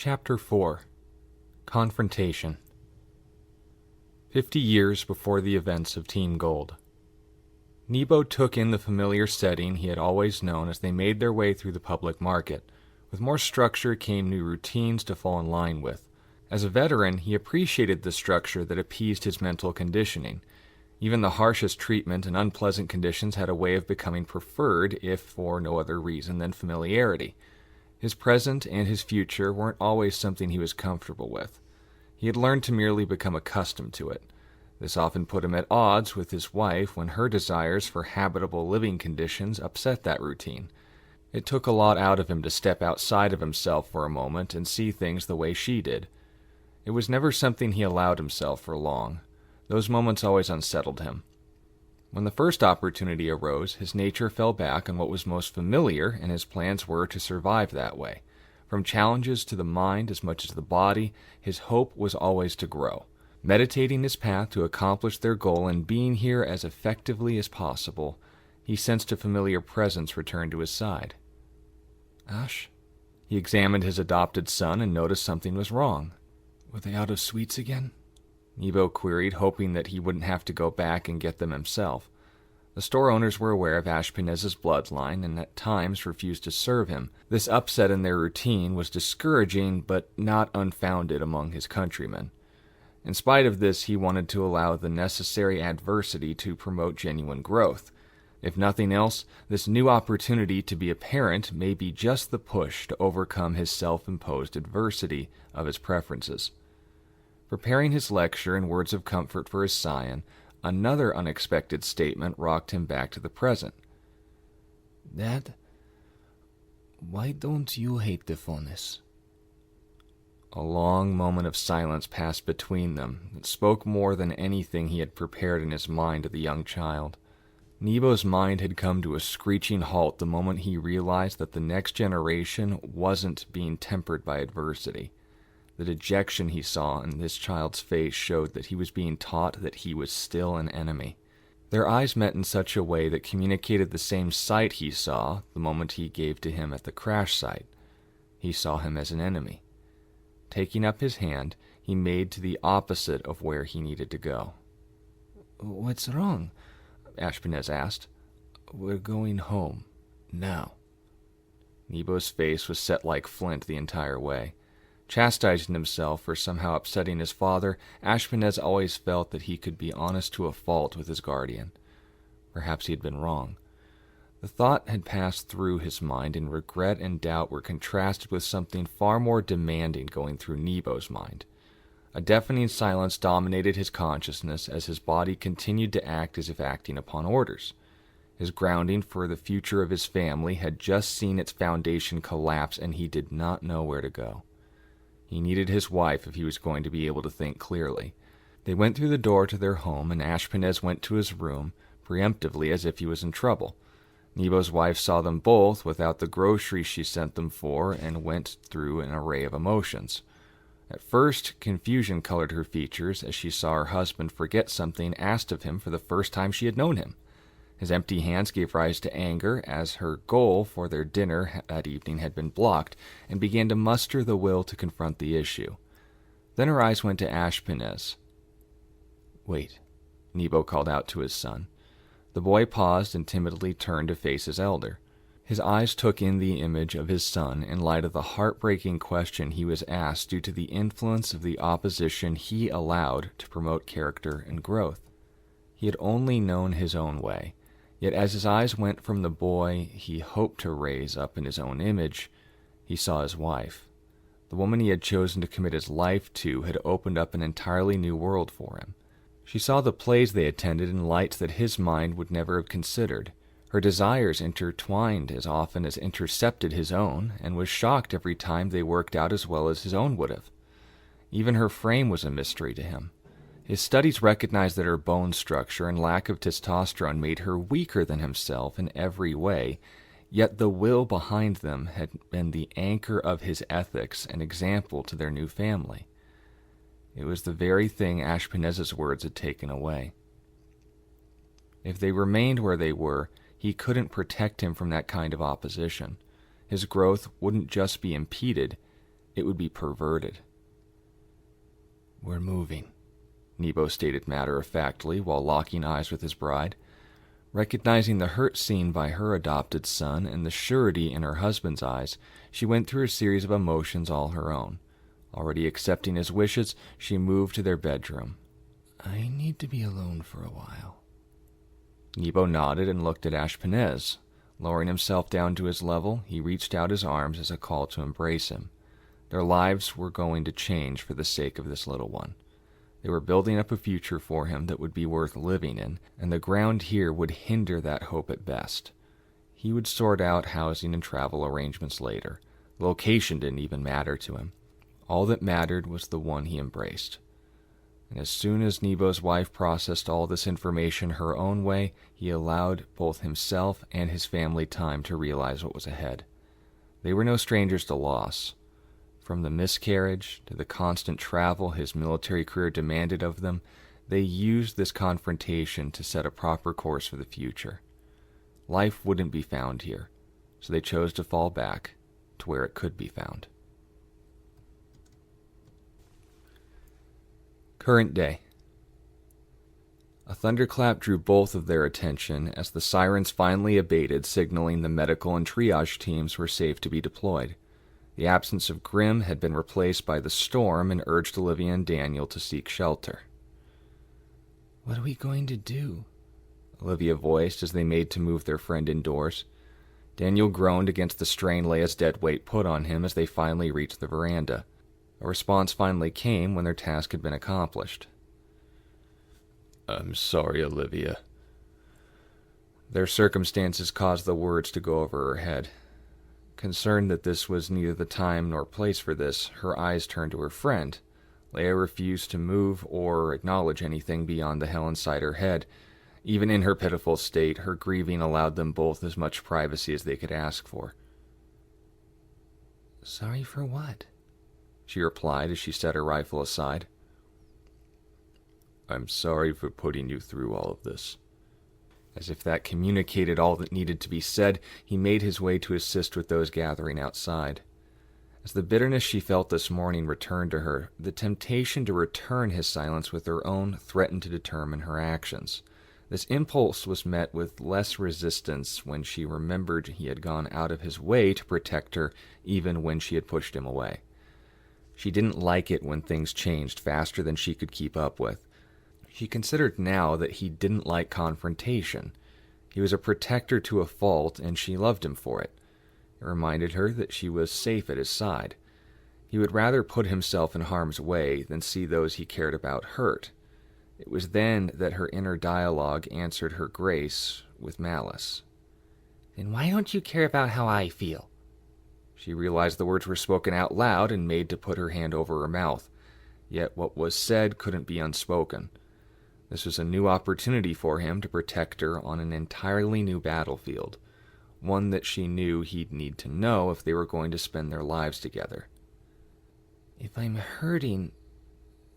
Chapter 4. Confrontation. 50 years before the events of Team Gold. Nebo took in the familiar setting he had always known as they made their way through the public market. With more structure came new routines to fall in line with. As a veteran, he appreciated the structure that appeased his mental conditioning. Even the harshest treatment and unpleasant conditions had a way of becoming preferred, if for no other reason than familiarity. His present and his future weren't always something he was comfortable with. He had learned to merely become accustomed to it. This often put him at odds with his wife when her desires for habitable living conditions upset that routine. It took a lot out of him to step outside of himself for a moment and see things the way she did. It was never something he allowed himself for long. Those moments always unsettled him. When the first opportunity arose, his nature fell back on what was most familiar, and his plans were to survive that way. From challenges to the mind as much as the body, his hope was always to grow. Meditating his path to accomplish their goal and being here as effectively as possible, he sensed a familiar presence return to his side. Ash? He examined his adopted son and noticed something was wrong. Were they out of sweets again? Nebo queried, hoping that he wouldn't have to go back and get them himself. The store owners were aware of Ashpenez's bloodline and at times refused to serve him. This upset in their routine was discouraging but not unfounded among his countrymen. In spite of this, he wanted to allow the necessary adversity to promote genuine growth. If nothing else, this new opportunity to be a parent may be just the push to overcome his self-imposed adversity of his preferences. Preparing his lecture and words of comfort for his scion, another unexpected statement rocked him back to the present. Dad, why don't you hate the fullness? A long moment of silence passed between them that spoke more than anything he had prepared in his mind of the young child. Nebo's mind had come to a screeching halt the moment he realized that the next generation wasn't being tempered by adversity. The dejection he saw in this child's face showed that he was being taught that he was still an enemy. Their eyes met in such a way that communicated the same sight he saw the moment he gave to him at the crash site. He saw him as an enemy. Taking up his hand, he made to the opposite of where he needed to go. What's wrong? Ashpenez asked. We're going home. Now. Nebo's face was set like flint the entire way. Chastising himself for somehow upsetting his father, Ashpenez always felt that he could be honest to a fault with his guardian. Perhaps he had been wrong. The thought had passed through his mind, and regret and doubt were contrasted with something far more demanding going through Nebo's mind. A deafening silence dominated his consciousness as his body continued to act as if acting upon orders. His grounding for the future of his family had just seen its foundation collapse, and he did not know where to go. He needed his wife if he was going to be able to think clearly. They went through the door to their home, and Ashpenez went to his room, preemptively as if he was in trouble. Nebo's wife saw them both without the groceries she sent them for and went through an array of emotions. At first, confusion colored her features as she saw her husband forget something asked of him for the first time she had known him. His empty hands gave rise to anger as her goal for their dinner that evening had been blocked, and began to muster the will to confront the issue. Then her eyes went to Ashpenez. Wait, Nebo called out to his son. The boy paused and timidly turned to face his elder. His eyes took in the image of his son in light of the heartbreaking question he was asked due to the influence of the opposition he allowed to promote character and growth. He had only known his own way. Yet as his eyes went from the boy he hoped to raise up in his own image, he saw his wife. The woman he had chosen to commit his life to had opened up an entirely new world for him. She saw the plays they attended in lights that his mind would never have considered. Her desires intertwined as often as intercepted his own, and was shocked every time they worked out as well as his own would have. Even her frame was a mystery to him. His studies recognized that her bone structure and lack of testosterone made her weaker than himself in every way, yet the will behind them had been the anchor of his ethics and example to their new family. It was the very thing Ashpenez's words had taken away. If they remained where they were, he couldn't protect him from that kind of opposition. His growth wouldn't just be impeded, it would be perverted. "We're moving," Nebo stated matter-of-factly while locking eyes with his bride. Recognizing the hurt seen by her adopted son and the surety in her husband's eyes, she went through a series of emotions all her own. Already accepting his wishes, she moved to their bedroom. "I need to be alone for a while." Nebo nodded and looked at Ashpenaz. Lowering himself down to his level, he reached out his arms as a call to embrace him. Their lives were going to change for the sake of this little one. They were building up a future for him that would be worth living in, and the ground here would hinder that hope at best. He would sort out housing and travel arrangements later. The location didn't even matter to him. All that mattered was the one he embraced. And as soon as Nebo's wife processed all this information her own way, he allowed both himself and his family time to realize what was ahead. They were no strangers to loss. From the miscarriage to the constant travel his military career demanded of them, they used this confrontation to set a proper course for the future. Life wouldn't be found here, so they chose to fall back to where it could be found. Current day. A thunderclap drew both of their attention as the sirens finally abated, signaling the medical and triage teams were safe to be deployed. The absence of Grimm had been replaced by the storm and urged Olivia and Daniel to seek shelter. "What are we going to do?" Olivia voiced as they made to move their friend indoors. Daniel groaned against the strain Leia's dead weight put on him as they finally reached the veranda. A response finally came when their task had been accomplished. "I'm sorry, Olivia." Their circumstances caused the words to go over her head. Concerned that this was neither the time nor place for this, her eyes turned to her friend. Leia refused to move or acknowledge anything beyond the hell inside her head. Even in her pitiful state, her grieving allowed them both as much privacy as they could ask for. "Sorry for what?" she replied as she set her rifle aside. "I'm sorry for putting you through all of this." As if that communicated all that needed to be said, he made his way to assist with those gathering outside. As the bitterness she felt this morning returned to her, the temptation to return his silence with her own threatened to determine her actions. This impulse was met with less resistance when she remembered he had gone out of his way to protect her even when she had pushed him away. She didn't like it when things changed faster than she could keep up with. She considered now that he didn't like confrontation. He was a protector to a fault, and she loved him for it. It reminded her that she was safe at his side. He would rather put himself in harm's way than see those he cared about hurt. It was then that her inner dialogue answered her grace with malice. "Then why don't you care about how I feel?" She realized the words were spoken out loud and made to put her hand over her mouth. Yet what was said couldn't be unspoken. This was a new opportunity for him to protect her on an entirely new battlefield, one that she knew he'd need to know if they were going to spend their lives together. "If I'm hurting,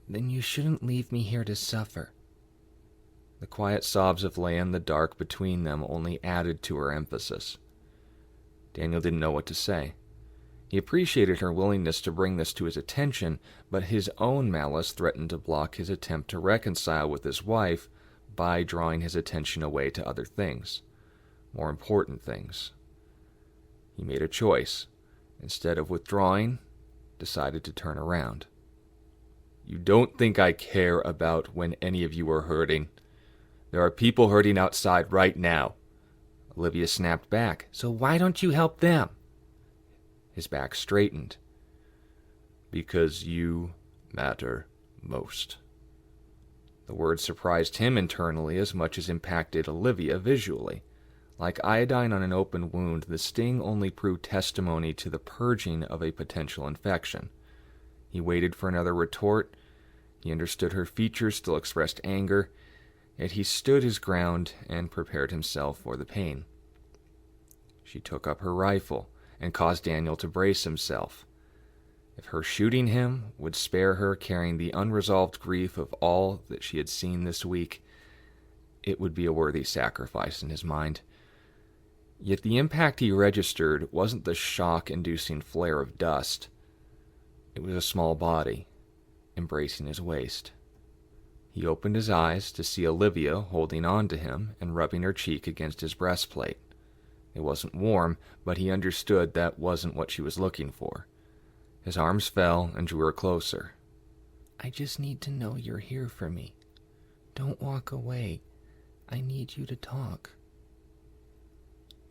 then you shouldn't leave me here to suffer." The quiet sobs of Leia in the dark between them only added to her emphasis. Daniel didn't know what to say. He appreciated her willingness to bring this to his attention, but his own malice threatened to block his attempt to reconcile with his wife by drawing his attention away to other things, more important things. He made a choice. Instead of withdrawing, decided to turn around. "You don't think I care about when any of you are hurting? There are people hurting outside right now." Olivia snapped back. "So why don't you help them?" His back straightened. "Because you matter most." The words surprised him internally as much as impacted Olivia visually. Like iodine on an open wound, the sting only proved testimony to the purging of a potential infection. He waited for another retort. He understood her features still expressed anger, yet he stood his ground and prepared himself for the pain. She took up her rifle and caused Daniel to brace himself. If her shooting him would spare her carrying the unresolved grief of all that she had seen this week, it would be a worthy sacrifice in his mind. Yet the impact he registered wasn't the shock-inducing flare of dust. It was a small body, embracing his waist. He opened his eyes to see Olivia holding on to him and rubbing her cheek against his breastplate. It wasn't warm, but he understood that wasn't what she was looking for. His arms fell and drew her closer. I just need to know you're here for me. Don't walk away. I need you to talk.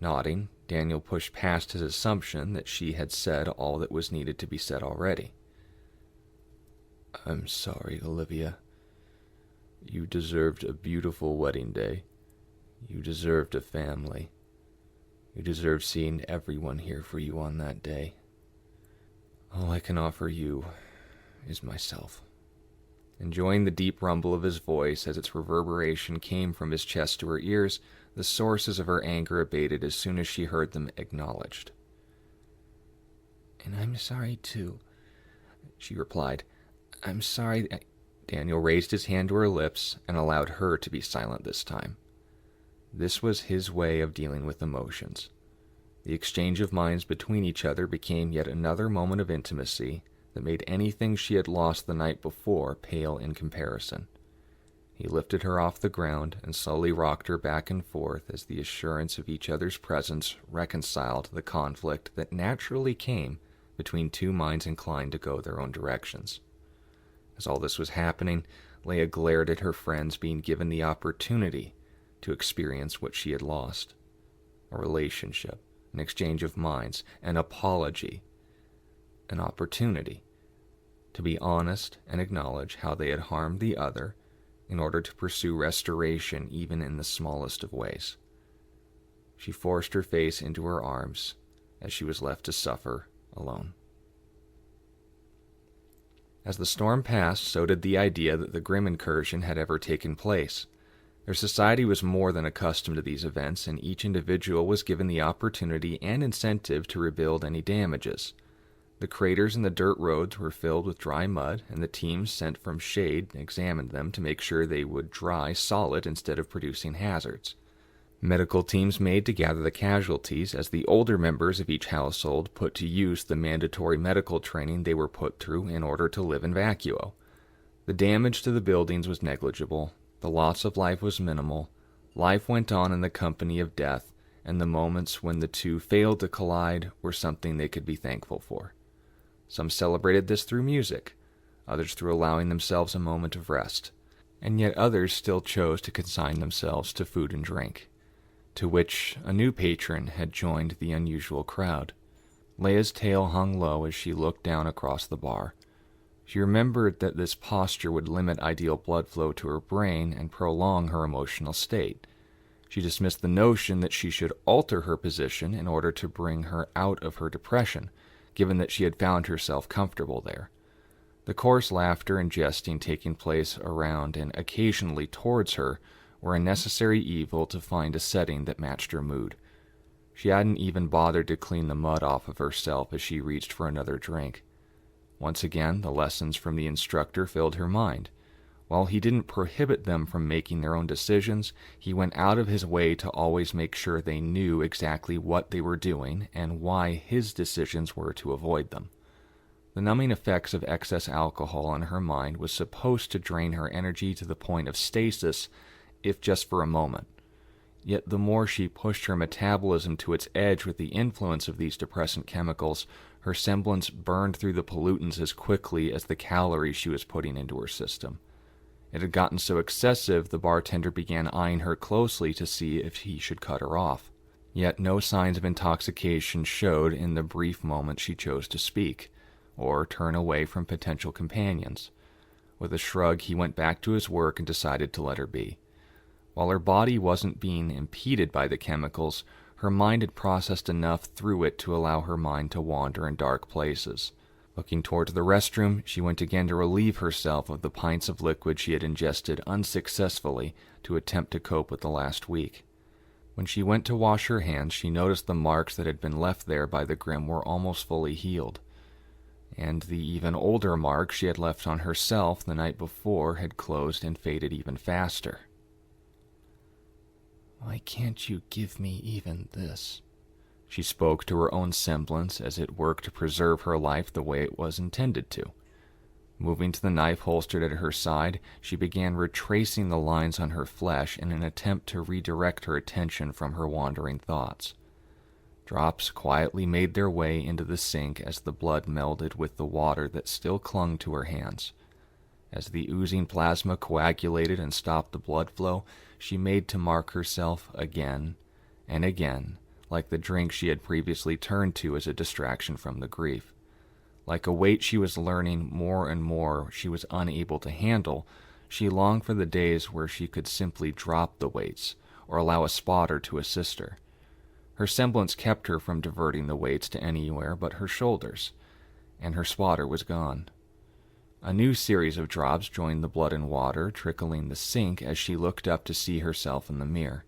Nodding, Daniel pushed past his assumption that she had said all that was needed to be said already. I'm sorry, Olivia. You deserved a beautiful wedding day. You deserved a family. You deserved seeing everyone here for you on that day. All I can offer you is myself. Enjoying the deep rumble of his voice as its reverberation came from his chest to her ears, the sources of her anger abated as soon as she heard them acknowledged. And I'm sorry too, she replied. I'm sorry. Daniel raised his hand to her lips and allowed her to be silent this time. This was his way of dealing with emotions. The exchange of minds between each other became yet another moment of intimacy that made anything she had lost the night before pale in comparison. He lifted her off the ground and slowly rocked her back and forth as the assurance of each other's presence reconciled the conflict that naturally came between two minds inclined to go their own directions. As all this was happening, Leia glared at her friends being given the opportunity to experience what she had lost. A relationship, an exchange of minds, an apology, an opportunity to be honest and acknowledge how they had harmed the other in order to pursue restoration even in the smallest of ways. She forced her face into her arms as she was left to suffer alone. As the storm passed, so did the idea that the Grimm incursion had ever taken place. Their society was more than accustomed to these events, and each individual was given the opportunity and incentive to rebuild any damages. The craters in the dirt roads were filled with dry mud, and the teams sent from Shade examined them to make sure they would dry solid instead of producing hazards. Medical teams made to gather the casualties as the older members of each household put to use the mandatory medical training they were put through in order to live in vacuo. The damage to the buildings was negligible, the loss of life was minimal, life went on in the company of death, and the moments when the two failed to collide were something they could be thankful for. Some celebrated this through music, others through allowing themselves a moment of rest, and yet others still chose to consign themselves to food and drink, to which a new patron had joined the unusual crowd. Leia's tail hung low as she looked down across the bar. She remembered that this posture would limit ideal blood flow to her brain and prolong her emotional state. She dismissed the notion that she should alter her position in order to bring her out of her depression, given that she had found herself comfortable there. The coarse laughter and jesting taking place around and occasionally towards her were a necessary evil to find a setting that matched her mood. She hadn't even bothered to clean the mud off of herself as she reached for another drink. Once again, the lessons from the instructor filled her mind. While he didn't prohibit them from making their own decisions, he went out of his way to always make sure they knew exactly what they were doing and why his decisions were to avoid them. The numbing effects of excess alcohol on her mind was supposed to drain her energy to the point of stasis, if just for a moment. Yet the more she pushed her metabolism to its edge with the influence of these depressant chemicals, her semblance burned through the pollutants as quickly as the calories she was putting into her system. It had gotten so excessive the bartender began eyeing her closely to see if he should cut her off. Yet no signs of intoxication showed in the brief moment she chose to speak, or turn away from potential companions. With a shrug, he went back to his work and decided to let her be. While her body wasn't being impeded by the chemicals, her mind had processed enough through it to allow her mind to wander in dark places. Looking towards the restroom, she went again to relieve herself of the pints of liquid she had ingested unsuccessfully to attempt to cope with the last week. When she went to wash her hands, she noticed the marks that had been left there by the Grimm were almost fully healed, and the even older mark she had left on herself the night before had closed and faded even faster. Why can't you give me even this? She spoke to her own semblance as it worked to preserve her life the way it was intended to. Moving to the knife holstered at her side, she began retracing the lines on her flesh in an attempt to redirect her attention from her wandering thoughts. Drops quietly made their way into the sink as the blood melded with the water that still clung to her hands. As the oozing plasma coagulated and stopped the blood flow, she made to mark herself again and again, like the drink she had previously turned to as a distraction from the grief. Like a weight she was learning more and more she was unable to handle, she longed for the days where she could simply drop the weights, or allow a spotter to assist her. Her semblance kept her from diverting the weights to anywhere but her shoulders, and her spotter was gone. A new series of drops joined the blood and water, trickling the sink as she looked up to see herself in the mirror.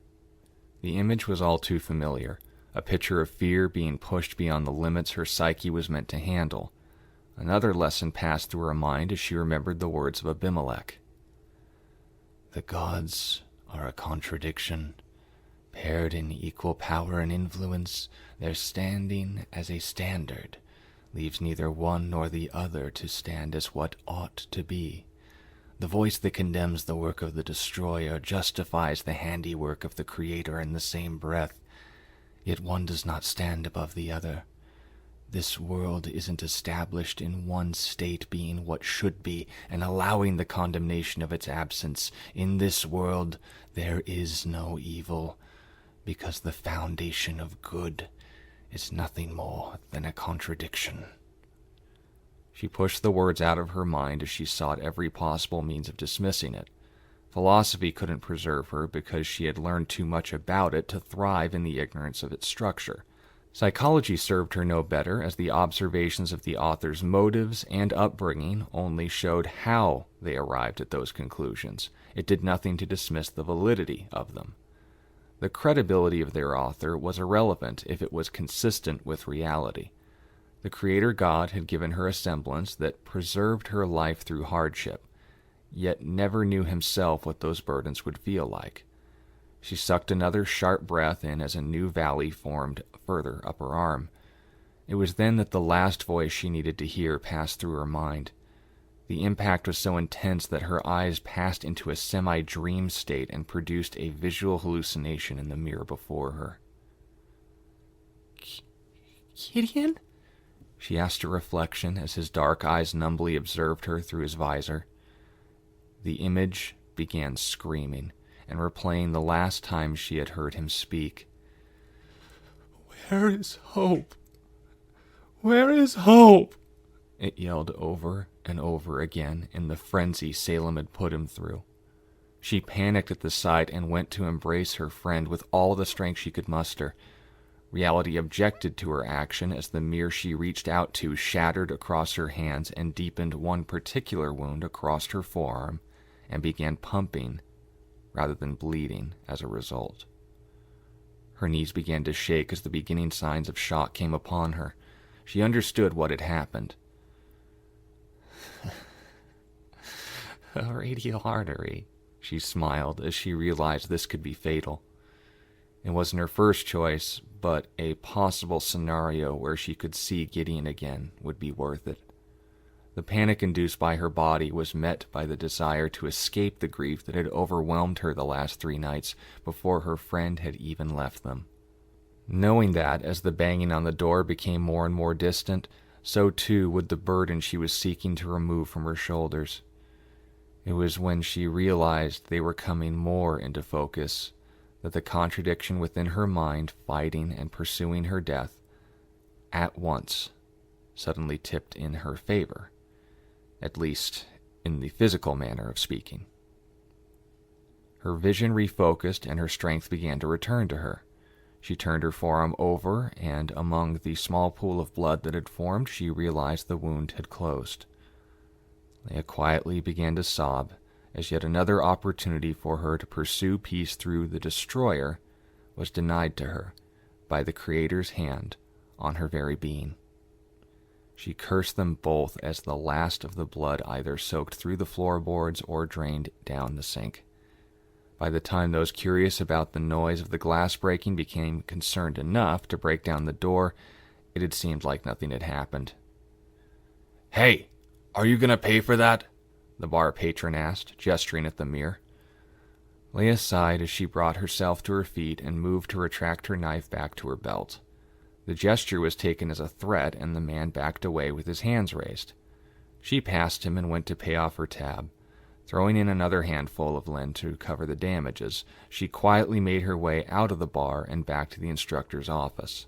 The image was all too familiar, a picture of fear being pushed beyond the limits her psyche was meant to handle. Another lesson passed through her mind as she remembered the words of Abimelech. "The gods are a contradiction. Paired in equal power and influence, their standing as a standard leaves neither one nor the other to stand as what ought to be. The voice that condemns the work of the destroyer justifies the handiwork of the Creator in the same breath, yet one does not stand above the other. This world isn't established in one state being what should be and allowing the condemnation of its absence. In this world there is no evil, because the foundation of good is nothing more than a contradiction." She pushed the words out of her mind as she sought every possible means of dismissing it. Philosophy couldn't preserve her because she had learned too much about it to thrive in the ignorance of its structure. Psychology served her no better, as the observations of the author's motives and upbringing only showed how they arrived at those conclusions. It did nothing to dismiss the validity of them. The credibility of their author was irrelevant if it was consistent with reality. The Creator God had given her a semblance that preserved her life through hardship, yet never knew himself what those burdens would feel like. She sucked another sharp breath in as a new valley formed further up her arm. It was then that the last voice she needed to hear passed through her mind. The impact was so intense that her eyes passed into a semi-dream state and produced a visual hallucination in the mirror before her. Gideon? She asked her reflection as his dark eyes numbly observed her through his visor. The image began screaming and replaying the last time she had heard him speak. "Where is hope? Where is hope?" it yelled over and over again in the frenzy Salem had put him through. She panicked at the sight and went to embrace her friend with all the strength she could muster. Reality objected to her action as the mirror she reached out to shattered across her hands and deepened one particular wound across her forearm and began pumping rather than bleeding as a result. Her knees began to shake as the beginning signs of shock came upon her. She understood what had happened. "A radial artery," she smiled as she realized this could be fatal. It wasn't her first choice, but a possible scenario where she could see Gideon again would be worth it. The panic induced by her body was met by the desire to escape the grief that had overwhelmed her the last 3 nights before her friend had even left them. Knowing that, as the banging on the door became more and more distant, so too would the burden she was seeking to remove from her shoulders. It was when she realized they were coming more into focus that the contradiction within her mind, fighting and pursuing her death, at once suddenly tipped in her favor, at least in the physical manner of speaking. Her vision refocused and her strength began to return to her. She turned her forearm over, and among the small pool of blood that had formed, she realized the wound had closed. Leia quietly began to sob, as yet another opportunity for her to pursue peace through the destroyer was denied to her by the Creator's hand on her very being. She cursed them both as the last of the blood either soaked through the floorboards or drained down the sink. By the time those curious about the noise of the glass breaking became concerned enough to break down the door, it had seemed like nothing had happened. "Hey, are you going to pay for that?" the bar patron asked, gesturing at the mirror. Leah sighed as she brought herself to her feet and moved to retract her knife back to her belt. The gesture was taken as a threat, and the man backed away with his hands raised. She passed him and went to pay off her tab. Throwing in another handful of lint to cover the damages, she quietly made her way out of the bar and back to the instructor's office.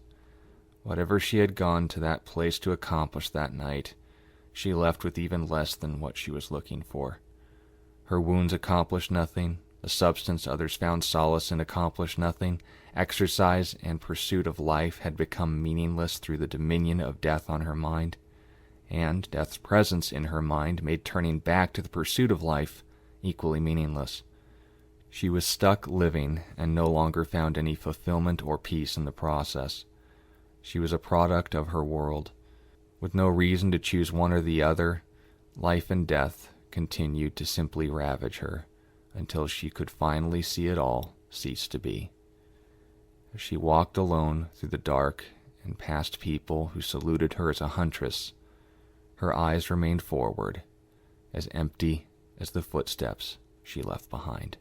Whatever she had gone to that place to accomplish that night, she left with even less than what she was looking for. Her wounds accomplished nothing, the substance others found solace in accomplished nothing, exercise and pursuit of life had become meaningless through the dominion of death on her mind, and death's presence in her mind made turning back to the pursuit of life equally meaningless. She was stuck living and no longer found any fulfillment or peace in the process. She was a product of her world. With no reason to choose one or the other, life and death continued to simply ravage her until she could finally see it all cease to be. As she walked alone through the dark and past people who saluted her as a huntress, her eyes remained forward, as empty as the footsteps she left behind.